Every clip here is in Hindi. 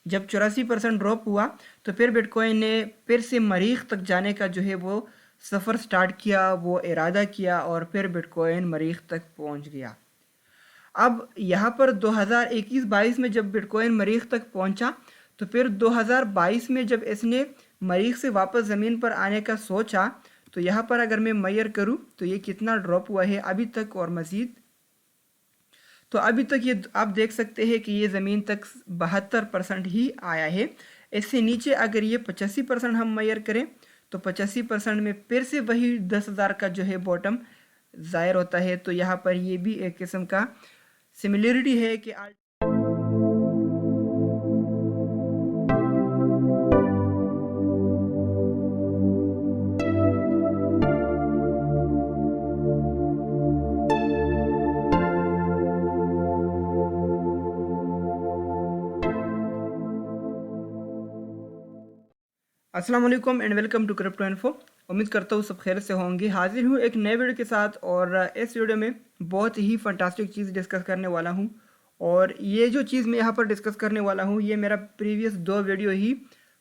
जब 84% ड्रॉप हुआ तो फिर बिटकॉइन ने फिर से मरीख तक जाने का जो है वो सफ़र स्टार्ट किया, वो इरादा किया और फिर बिटकॉइन मरीख तक पहुंच गया। अब यहाँ पर 2021-22 में जब बिटकॉइन मरीख तक पहुंचा तो फिर 2022 में जब इसने मरीख से वापस ज़मीन पर आने का सोचा तो यहाँ पर अगर मैं मेजर करूँ तो ये कितना ड्रॉप हुआ है अभी तक और मज़ीद। तो अभी तक ये आप देख सकते हैं कि ये ज़मीन तक 72% ही आया है। इससे नीचे अगर ये 85% हम मेजर करें तो 85% में फिर से वही 10,000 का जो है बॉटम ज़ाहिर होता है। तो यहाँ पर ये भी एक किस्म का सिमिलरिटी है कि अस्सलाम वालेकुम and welcome to crypto info. उम्मीद करता हूँ सब खैर से होंगे। हाजिर हूँ एक नए वीडियो के साथ और इस वीडियो में बहुत ही फंटास्टिक चीज़ डिस्कस करने वाला हूँ। और ये जो चीज़ मैं यहाँ पर डिस्कस करने वाला हूँ ये मेरा प्रीवियस 2 वीडियो ही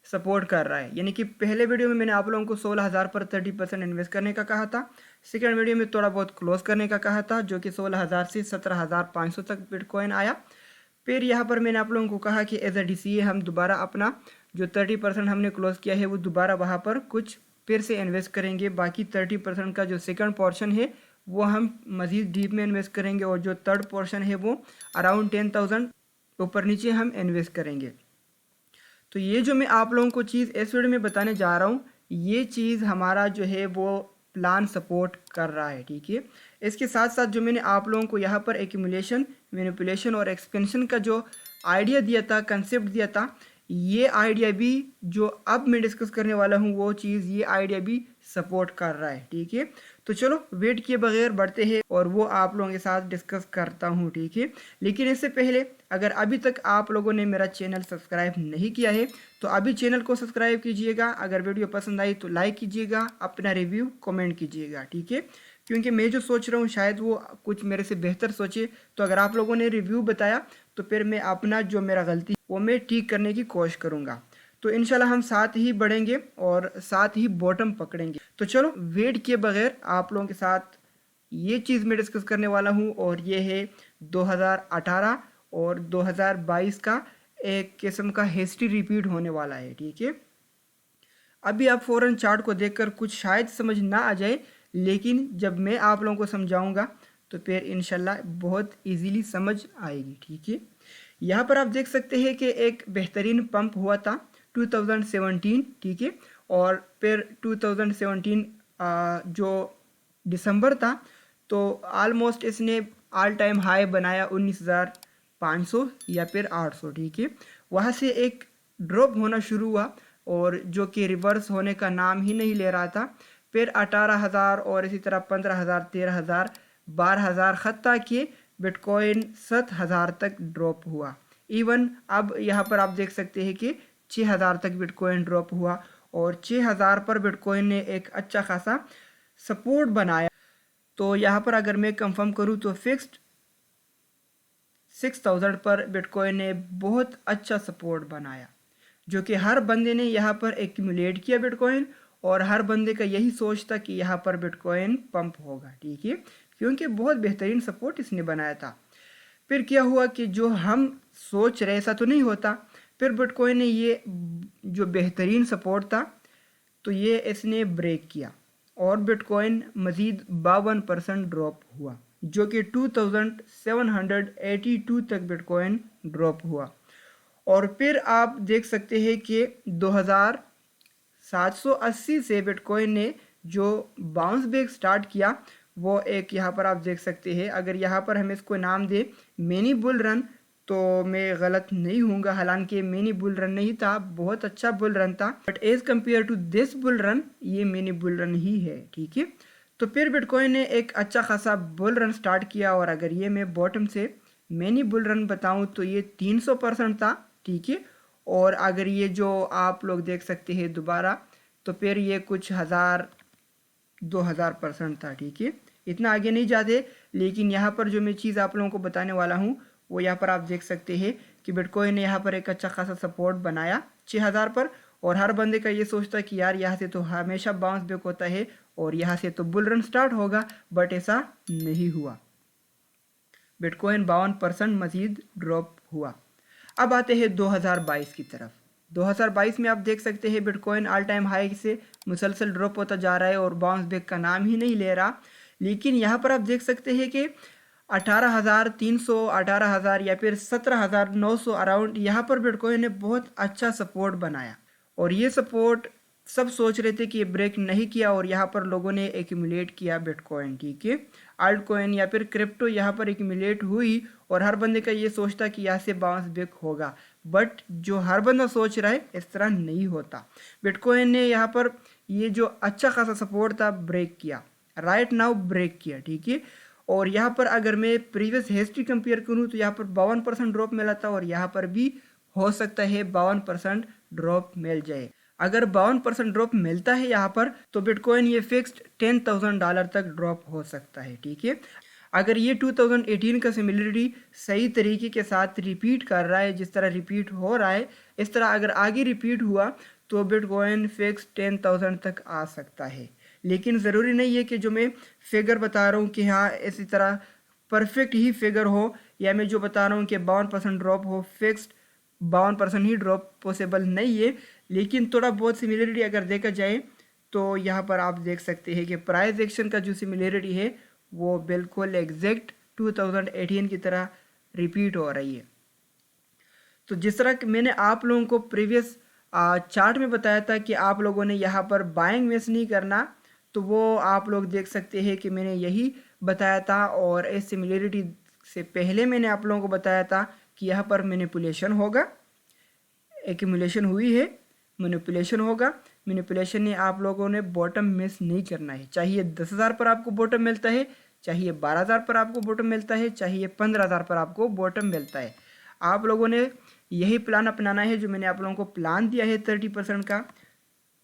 सपोर्ट कर रहा है। यानी कि पहले वीडियो में मैंने आप लोगों को 16,000 पर 30% इन्वेस्ट करने का कहा था। सेकेंड वीडियो में थोड़ा बहुत क्लोज करने का कहा था जो कि 16,000 से 17,500 तक बिटकॉइन आया। फिर यहाँ पर मैंने आप लोगों को कहा कि एज अ DCA हम दोबारा अपना जो 30% हमने क्लोज किया है वो दोबारा वहाँ पर कुछ फिर से इन्वेस्ट करेंगे। बाकी 30% का जो सेकंड पोर्शन है वो हम मज़ीद डीप में इन्वेस्ट करेंगे और जो थर्ड पोर्शन है वो अराउंड 10,000 ऊपर नीचे हम इन्वेस्ट करेंगे। तो ये जो मैं आप लोगों को चीज़ इस वीडियो में बताने जा रहा हूँ ये चीज़ हमारा जो है वो प्लान सपोर्ट कर रहा है, ठीक है। इसके साथ साथ जो मैंने आप लोगों को यहाँ पर एक्यूमुलेशन, मैनिपुलेशन और एक्सपेंशन का जो आइडिया दिया था, कंसेप्ट दिया था, ये आइडिया भी जो अब मैं डिस्कस करने वाला हूँ वो चीज़ ये आइडिया भी सपोर्ट कर रहा है, ठीक है। तो चलो वेट किए बगैर बढ़ते हैं और वो आप लोगों के साथ डिस्कस करता हूँ, ठीक है। लेकिन इससे पहले अगर अभी तक आप लोगों ने मेरा चैनल सब्सक्राइब नहीं किया है तो अभी चैनल को सब्सक्राइब कीजिएगा। अगर वीडियो पसंद आई तो लाइक कीजिएगा, अपना रिव्यू कमेंट कीजिएगा, ठीक है। क्योंकि मैं जो सोच रहा हूँ शायद वो कुछ मेरे से बेहतर सोचे। तो अगर आप लोगों ने रिव्यू बताया तो फिर मैं अपना जो मेरा गलती वो मैं ठीक करने की कोशिश करूँगा। तो इंशाल्लाह हम साथ ही बढ़ेंगे और साथ ही बॉटम पकड़ेंगे। तो चलो वेट किए बगैर आप लोगों के साथ ये चीज़ मैं डिस्कस करने वाला हूँ और ये है 2018 और 2022 का एक किस्म का हिस्ट्री रिपीट होने वाला है, ठीक है। अभी आप फ़ौरन चार्ट को देखकर कुछ शायद समझ ना आ जाए लेकिन जब मैं आप लोगों को समझाऊंगा तो फिर इंशाल्लाह बहुत इजीली समझ आएगी, ठीक है। यहाँ पर आप देख सकते हैं कि एक बेहतरीन पंप हुआ था 2017, ठीक है। और फिर 2017 जो दिसंबर था तो ऑलमोस्ट इसने ऑल टाइम हाई बनाया 19,500 या फिर 800, ठीक है। वहाँ से एक ड्रॉप होना शुरू हुआ और जो कि रिवर्स होने का नाम ही नहीं ले रहा था। फिर 18,000 और इसी तरह 15,000, 13,000, 12,000 हत्ता कि बिटकॉइन 7,000 तक ड्रॉप हुआ। इवन अब यहाँ पर आप देख सकते हैं कि 6,000 तक बिटकॉइन ड्रॉप हुआ और 6,000 पर बिटकॉइन ने एक अच्छा खासा सपोर्ट बनाया। तो यहाँ पर अगर मैं कंफर्म करूँ तो फिक्स्ड 6,000 पर बिटकॉइन ने बहुत अच्छा सपोर्ट बनाया जो कि हर बंदे ने यहाँ पर एक्यूमुलेट किया बिटकॉइन और हर बंदे का यही सोच था कि यहाँ पर बिटकॉइन पंप होगा, ठीक है। क्योंकि बहुत बेहतरीन सपोर्ट इसने बनाया था। फिर क्या हुआ कि जो हम सोच रहे ऐसा तो नहीं होता। फिर बिटकॉइन ने ये जो बेहतरीन सपोर्ट था तो ये इसने ब्रेक किया और बिटकॉइन मज़ीद 52% ड्रॉप हुआ जो कि 2,782 तक बिटकॉइन ड्रॉप हुआ। और फिर आप देख सकते हैं कि 2,780 से बिटकॉइन ने जो बाउंस बैक स्टार्ट किया वो एक यहाँ पर आप देख सकते हैं। अगर यहाँ पर हम इसको नाम दें मिनी बुल रन तो मैं गलत नहीं हूँगा। हालांकि मिनी बुल रन नहीं था, बहुत अच्छा बुल रन था, but as compare to this bull run ये मिनी बुल रन ही है, ठीक है। तो फिर बिटकॉइन ने एक अच्छा खासा बुल रन स्टार्ट किया और अगर ये मैं बॉटम से मिनी बुल रन बताऊँ तो ये 300% था, ठीक है। और अगर ये जो आप लोग देख सकते हैं दोबारा तो फिर ये कुछ 2,000% था, ठीक है। इतना आगे नहीं जाते लेकिन यहाँ पर जो मैं चीज़ आप लोगों को बताने वाला हूँ वो यहाँ पर आप देख सकते हैं कि बिटकॉइन ने यहाँ पर एक अच्छा खासा सपोर्ट बनाया 6000 पर, और हर बंदे का ये सोचता है कि यार यहाँ से तो हमेशा बाउंस बैक होता है और यहाँ से तो बुल रन स्टार्ट होगा, बट ऐसा नहीं हुआ। बिटकॉइन 52% मजीद ड्रॉप हुआ। अब आते हैं 2022 की तरफ। 2022 में आप देख सकते हैं बिटकॉइन ऑल टाइम हाई से मुसलसल ड्रॉप होता जा रहा है और बाउंस बैक का नाम ही नहीं ले रहा। लेकिन यहाँ पर आप देख सकते हैं कि 18,300, 18,000 या फिर 17,900 अराउंड यहाँ पर बिटकॉइन ने बहुत अच्छा सपोर्ट बनाया, और ये सपोर्ट सब सोच रहे थे कि ये ब्रेक नहीं किया और यहाँ पर लोगों ने एक्यूमुलेट किया बिटकॉइन, ठीक है, आल्ट कॉइन या फिर क्रिप्टो यहाँ पर एक्यूमुलेट हुई, और हर बंदे का ये सोचता कि यहाँ से बाउंस बैक होगा, बट जो हर बंदा सोच रहा है इस तरह नहीं होता। बिटकॉइन ने यहाँ पर ये जो अच्छा खासा सपोर्ट था ब्रेक किया, राइट नाउ ब्रेक किया, ठीक है। और यहाँ पर अगर मैं प्रीवियस हिस्ट्री कंपेयर करूँ तो यहाँ पर 52% ड्रॉप मिला था, और यहाँ पर भी हो सकता है 52% ड्रॉप मिल जाए। अगर 52% ड्रॉप मिलता है यहाँ पर तो बिटकॉइन ये फिक्स्ड $10,000 तक ड्रॉप हो सकता है, ठीक है। अगर ये 2018 का सिमिलरिटी सही तरीके के साथ रिपीट कर रहा है, जिस तरह रिपीट हो रहा है, इस तरह अगर आगे रिपीट हुआ तो बिटकॉइन फिक्स 10,000 तक आ सकता है। लेकिन ज़रूरी नहीं है कि जो मैं फिगर बता रहा हूँ कि हाँ इसी तरह परफेक्ट ही फिगर हो, या मैं जो बता रहा हूँ कि 52% ड्रॉप हो, फिक्स्ड 52% ही ड्रॉप पॉसिबल नहीं है। लेकिन थोड़ा बहुत सिमिलरिटी अगर देखा जाए तो यहाँ पर आप देख सकते हैं कि प्राइस एक्शन का जो सिमिलरिटी है वो बिल्कुल एग्जैक्ट 2018 की तरह रिपीट हो रही है। तो जिस तरह कि मैंने आप लोगों को प्रीवियस चार्ट में बताया था कि आप लोगों ने यहाँ पर बाइंग मिस नहीं करना, तो वो आप लोग देख सकते हैं कि मैंने यही बताया था। और इस सिमिलरिटी से पहले मैंने आप लोगों को बताया था कि यहाँ पर मैनिपुलेशन होगा, एक्यूमुलेशन हुई है, मैनिपुलेशन होगा। मैनिपुलेशन ने आप लोगों ने बॉटम मिस नहीं करना है, चाहिए 10,000 पर आपको बॉटम मिलता है, चाहिए 12,000 पर आपको बॉटम मिलता है, चाहिए 15,000 पर आपको बॉटम मिलता है। आप लोगों ने यही प्लान अपनाना है जो मैंने आप लोगों को प्लान दिया है 30% का।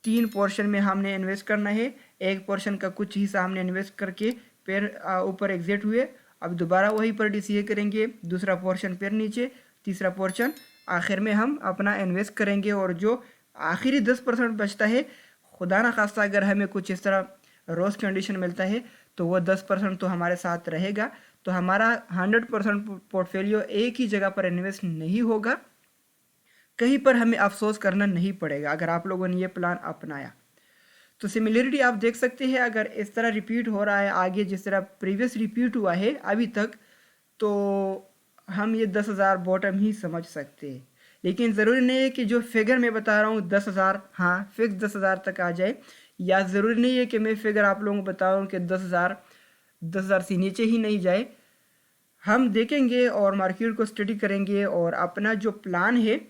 3 पोर्शन में हमने इन्वेस्ट करना है, एक पोर्शन का कुछ हिस्सा हमने इन्वेस्ट करके फिर ऊपर एग्जिट हुए, अब दोबारा वहीं पर DCA करेंगे, दूसरा पोर्शन फिर नीचे, तीसरा पोर्शन आखिर में हम अपना इन्वेस्ट करेंगे। और जो आखिरी 10% बचता है, खुदा ना खास्ता अगर हमें कुछ इस तरह रोज कंडीशन मिलता है तो वो 10% तो हमारे साथ रहेगा। तो हमारा 100% पोर्टफोलियो एक ही जगह पर इन्वेस्ट नहीं होगा, कहीं पर हमें अफसोस करना नहीं पड़ेगा अगर आप लोगों ने ये प्लान अपनाया। तो सिमिलरिटी आप देख सकते हैं, अगर इस तरह रिपीट हो रहा है आगे जिस तरह प्रीवियस रिपीट हुआ है अभी तक, तो हम ये 10,000 बॉटम ही समझ सकते हैं। लेकिन ज़रूरी नहीं है कि जो फिगर मैं बता रहा हूँ 10,000 हाँ फिक्स 10,000 तक आ जाए, या ज़रूरी नहीं है कि मैं फिगर आप लोगों को बता रहा हूँ कि 10,000 से नीचे ही नहीं जाए। हम देखेंगे और मार्केट को स्टडी करेंगे, और अपना जो प्लान है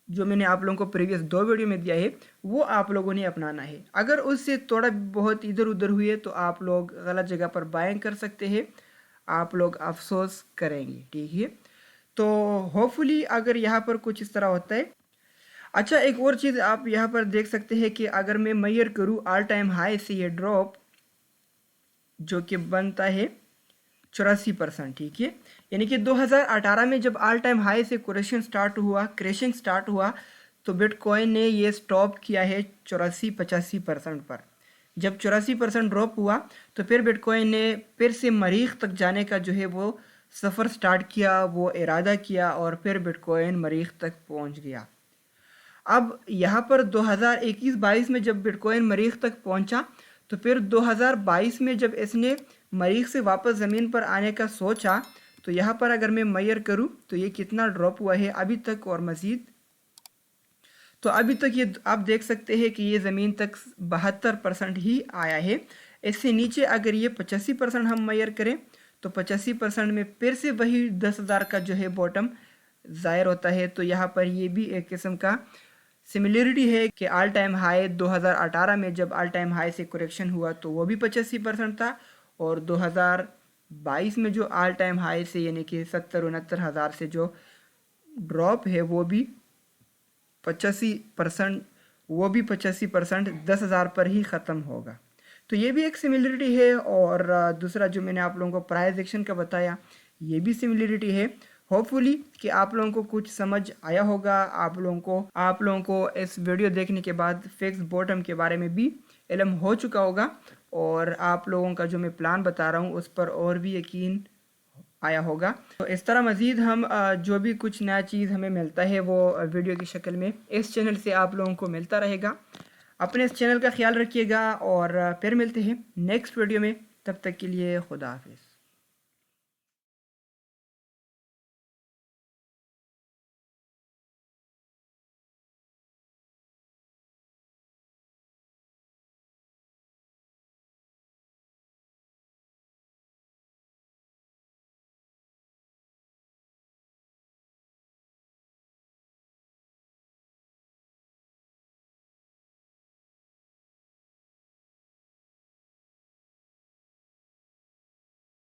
जो मैंने आप लोगों को प्रीवियस 2 वीडियो में दिया है वो आप लोगों ने अपनाना है। अगर उससे थोड़ा बहुत इधर उधर हुए तो आप लोग गलत जगह पर बाइंग कर सकते हैं, आप लोग अफसोस करेंगे, ठीक है। तो होपफुली अगर यहाँ पर कुछ इस तरह होता है। अच्छा, एक और चीज़ आप यहाँ पर देख सकते हैं कि अगर मैं मेजर करूँ ऑल टाइम हाई से ये ड्रॉप जो कि बनता है 84%, ठीक है। यानी कि 2018 में जब ऑल टाइम हाई से क्रैशिंग स्टार्ट हुआ तो बिटकॉइन ने ये स्टॉप किया है 84-85% पर। जब 84% ड्रॉप हुआ तो फिर बिटकॉइन ने फिर से मरीख तक जाने का जो है वो सफ़र स्टार्ट किया, वो इरादा किया, और फिर बिटकॉइन मरीख तक पहुंच गया। अब यहाँ पर 2021-22 में जब बिटकॉइन मरीख तक पहुंचा तो फिर 2022 में जब इसने मरीख से वापस ज़मीन पर आने का सोचा, तो यहाँ पर अगर मैं मेजर करूँ तो ये कितना ड्रॉप हुआ है अभी तक और मज़ीद। तो अभी तक ये आप देख सकते हैं कि ये ज़मीन तक 72% ही आया है। इससे नीचे अगर ये 85% हम मेजर करें तो 85% में फिर से वही 10,000 का जो है बॉटम ज़ाहिर होता है। तो यहाँ पर ये भी एक किस्म का सिमिलरिटी है कि ऑल टाइम हाई 2018 में जब ऑल टाइम हाई से करेक्शन हुआ तो वो भी 85% था, और 2022 में जो ऑल टाइम हाई से यानी कि 70-69 हज़ार से जो ड्रॉप है वो भी 85%, वो भी 85% 10,000 पर ही ख़त्म होगा। तो ये भी एक सिमिलरिटी है। और दूसरा जो मैंने आप लोगों को प्राइस एक्शन का बताया ये भी सिमिलरिटी है। होपफुली कि आप लोगों को कुछ समझ आया होगा। आप लोगों को इस वीडियो देखने के बाद फिक्स बॉटम के बारे में भी इल्म हो चुका होगा और आप लोगों का जो मैं प्लान बता रहा हूँ उस पर और भी यकीन आया होगा। तो इस तरह मज़ीद हम जो भी कुछ नया चीज़ हमें मिलता है वो वीडियो की शक्ल में इस चैनल से आप लोगों को मिलता रहेगा। अपने इस चैनल का ख्याल रखिएगा और फिर मिलते हैं नेक्स्ट वीडियो में। तब तक के लिए खुदा हाफिज़।